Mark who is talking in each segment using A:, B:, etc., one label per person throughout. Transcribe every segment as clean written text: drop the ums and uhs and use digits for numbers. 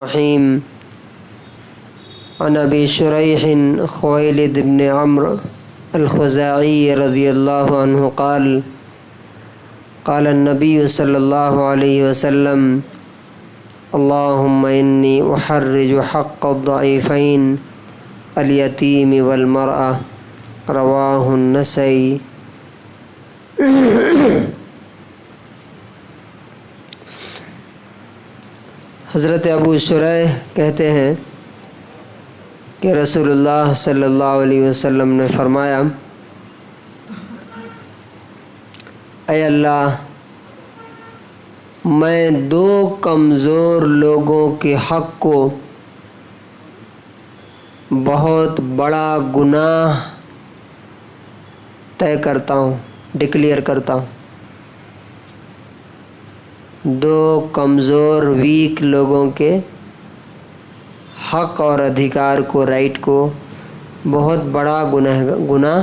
A: الرحيم عن أبي شريح خويلد بن عمرو الخزاعي رضي الله عنه قال قال النبي صلى الله عليه وسلم اللهم إني أحرج حق الضعيفين اليتيم والمرأة رواه النسائي۔ حضرت ابو شریح کہتے ہیں کہ رسول اللہ صلی اللہ علیہ وسلم نے فرمایا، اے اللہ، میں دو کمزور لوگوں کے حق کو بہت بڑا گناہ طے کرتا ہوں، ڈکلیئر کرتا ہوں۔ دو کمزور ویک لوگوں کے حق اور ادھیکار کو، رائٹ کو بہت بڑا گناہ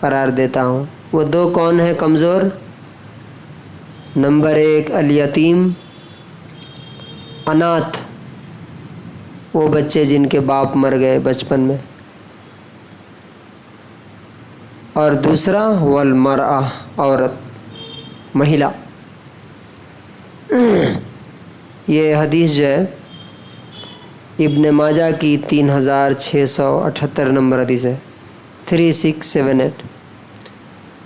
A: قرار دیتا ہوں۔ وہ دو کون ہیں کمزور؟ نمبر 1 الیتیم، اناتھ، وہ بچے جن کے باپ مر گئے بچپن میں، اور دوسرا والمرأہ، عورت، مہیلا۔ یہ حدیث جو ہے ابن ماجہ کی 3678 نمبر حدیث ہے، 3678۔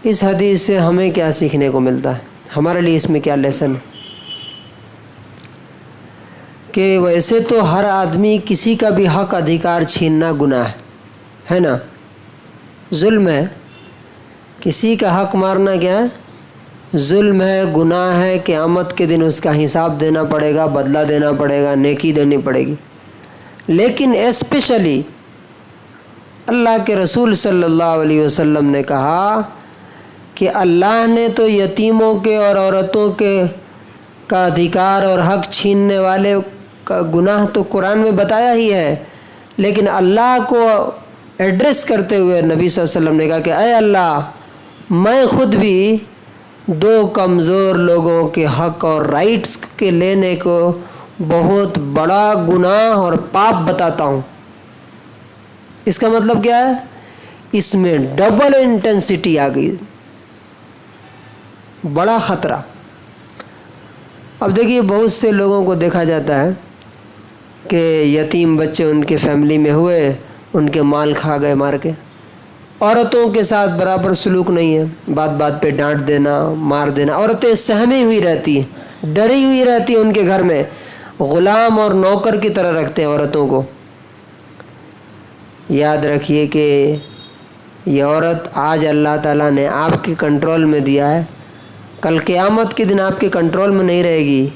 A: اس حدیث سے ہمیں کیا سیکھنے کو ملتا ہے؟ ہمارے لیے اس میں کیا لیسن ہے؟ کہ ویسے تو ہر آدمی کسی کا بھی حق ادھیکار چھیننا گناہ ہے نا، ظلم ہے۔ کسی کا حق مارنا کیا ہے؟ ظلم ہے، گناہ ہے، قیامت کے دن اس کا حساب دینا پڑے گا، بدلہ دینا پڑے گا، نیکی دینی پڑے گی۔ لیکن اسپیشلی اللہ کے رسول صلی اللہ علیہ وسلم نے کہا کہ اللہ نے تو یتیموں کے اور عورتوں کے کا ادھیکار اور حق چھیننے والے کا گناہ تو قرآن میں بتایا ہی ہے، لیکن اللہ کو ایڈریس کرتے ہوئے نبی صلی اللہ علیہ وسلم نے کہا کہ اے اللہ، میں خود بھی دو کمزور لوگوں کے حق اور رائٹس کے لینے کو بہت بڑا گناہ اور پاپ بتاتا ہوں۔ اس کا مطلب کیا ہے؟ اس میں ڈبل انٹینسٹی آ گئی، بڑا خطرہ۔ اب دیکھیے، بہت سے لوگوں کو دیکھا جاتا ہے کہ یتیم بچے ان کے فیملی میں ہوئے، ان کے مال کھا گئے مار کے۔ عورتوں کے ساتھ برابر سلوک نہیں ہے، بات بات پہ ڈانٹ دینا، مار دینا۔ عورتیں سہمی ہوئی رہتی ہیں، ڈری ہوئی رہتی ہیں، ان کے گھر میں غلام اور نوکر کی طرح رکھتے ہیں عورتوں کو۔ یاد رکھیے کہ یہ عورت آج اللہ تعالیٰ نے آپ کے کنٹرول میں دیا ہے، کل قیامت کے دن آپ کے کنٹرول میں نہیں رہے گی۔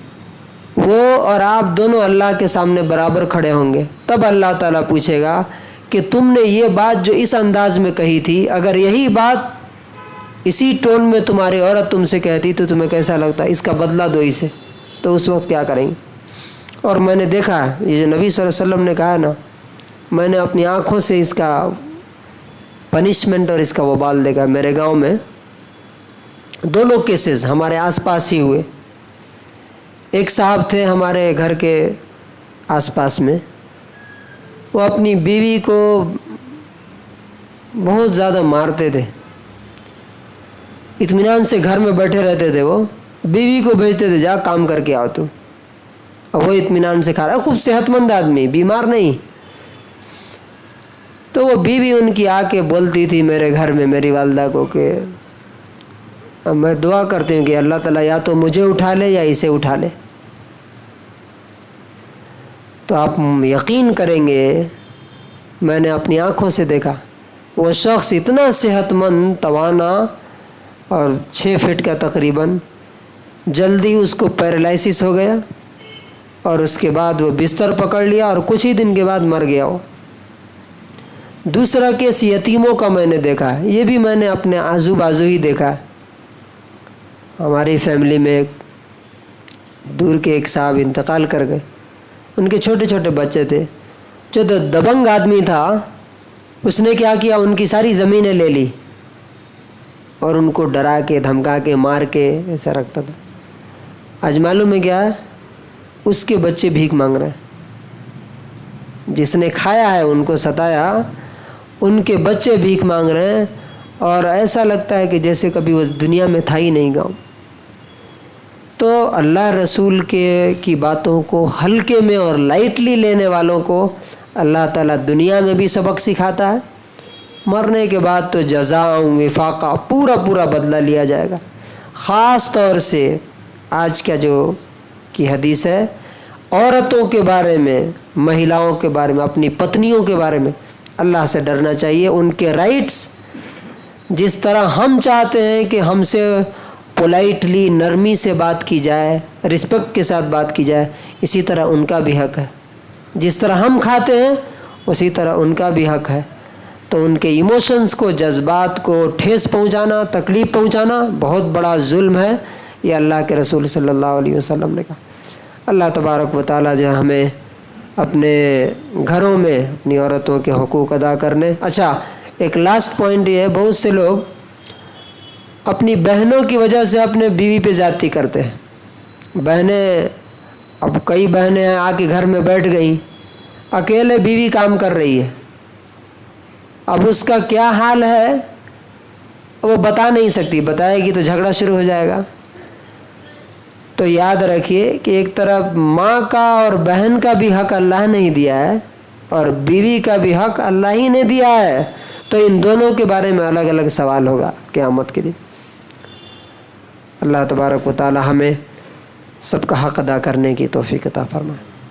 A: وہ اور آپ دونوں اللہ کے سامنے برابر کھڑے ہوں گے، تب اللہ تعالیٰ پوچھے گا کہ تم نے یہ بات جو اس انداز میں کہی تھی، اگر یہی بات اسی ٹون میں تمہاری عورت تم سے کہتی تو تمہیں کیسا لگتا؟ اس کا بدلہ دو اسے، تو اس وقت کیا کریں گے؟ اور میں نے دیکھا ہے، یہ جو نبی صلی اللہ علیہ وسلم نے کہا ہے نا، میں نے اپنی آنکھوں سے اس کا پنشمنٹ اور اس کا وبال دیکھا۔ میرے گاؤں میں دونوں کیسز ہمارے آس پاس ہی ہوئے۔ ایک صاحب تھے ہمارے گھر کے آس پاس میں، وہ اپنی بیوی کو بہت زیادہ مارتے تھے، اطمینان سے گھر میں بیٹھے رہتے تھے۔ وہ بیوی کو بھیجتے تھے، جا کام کر کے آؤ تم، اور وہ اطمینان سے کھا رہا، خوب صحت مند آدمی، بیمار نہیں۔ تو وہ بیوی ان کی آ کے بولتی تھی میرے گھر میں میری والدہ کو کہ میں دعا کرتی ہوں کہ اللہ تعالیٰ یا تو مجھے اٹھا لے یا اسے اٹھا لے۔ تو آپ یقین کریں گے، میں نے اپنی آنکھوں سے دیکھا، وہ شخص اتنا صحت مند، توانا اور 6 فٹ کا تقریباً، جلدی اس کو پیرالائسس ہو گیا، اور اس کے بعد وہ بستر پکڑ لیا اور کچھ ہی دن کے بعد مر گیا وہ۔ دوسرا کیس یتیموں کا میں نے دیکھا ہے، یہ بھی میں نے اپنے آزو بازو ہی دیکھا ہے۔ ہماری فیملی میں دور کے ایک صاحب انتقال کر گئے، ان کے چھوٹے چھوٹے بچے تھے۔ جو دبنگ آدمی تھا، اس نے کیا کیا، ان کی ساری زمینیں لے لی اور ان کو ڈرا کے، دھمکا کے، مار کے ایسا رکھتا تھا۔ آج معلوم ہے کیا ہے؟ اس کے بچے بھیک مانگ رہے ہیں۔ جس نے کھایا ہے ان کو ستایا، ان کے بچے بھیک مانگ رہے ہیں اور ایسا لگتا ہے کہ جیسے کبھی وہ دنیا میں تھا ہی نہیں گاؤں۔ تو اللہ رسول کی باتوں کو ہلکے میں اور لائٹلی لینے والوں کو اللہ تعالیٰ دنیا میں بھی سبق سکھاتا ہے، مرنے کے بعد تو جزاء وفاقہ پورا بدلہ لیا جائے گا۔ خاص طور سے آج کا جو کی حدیث ہے، عورتوں کے بارے میں، مہیلاؤں کے بارے میں، اپنی پتنیوں کے بارے میں اللہ سے ڈرنا چاہیے۔ ان کے رائٹس جس طرح ہم چاہتے ہیں کہ ہم سے پولائٹلی، نرمی سے بات کی جائے، رسپیکٹ کے ساتھ بات کی جائے، اسی طرح ان کا بھی حق ہے۔ جس طرح ہم کھاتے ہیں اسی طرح ان کا بھی حق ہے۔ تو ان کے ایموشنز کو، جذبات کو ٹھیس پہنچانا، تکلیف پہنچانا بہت بڑا ظلم ہے، یہ اللہ کے رسول صلی اللہ علیہ وسلم نے کہا۔ اللہ تبارک و تعالیٰ جو ہمیں اپنے گھروں میں اپنی عورتوں کے حقوق ادا کرنے۔ اچھا، ایک لاسٹ پوائنٹ یہ ہے، بہت سے لوگ اپنی بہنوں کی وجہ سے اپنے بیوی پہ زیادتی کرتے ہیں۔ بہنیں، اب کئی بہنیں آ کے گھر میں بیٹھ گئیں، اکیلے بیوی کام کر رہی ہے، اب اس کا کیا حال ہے وہ بتا نہیں سکتی، بتائے گی تو جھگڑا شروع ہو جائے گا۔ تو یاد رکھیے کہ ایک طرف ماں کا اور بہن کا بھی حق اللہ نے ہی دیا ہے اور بیوی کا بھی حق اللہ ہی نے دیا ہے، تو ان دونوں کے بارے میں الگ الگ سوال ہوگا قیامت کے دن۔ اللہ تبارک و تعالی ہمیں سب کا حق ادا کرنے کی توفیق عطا فرمائے۔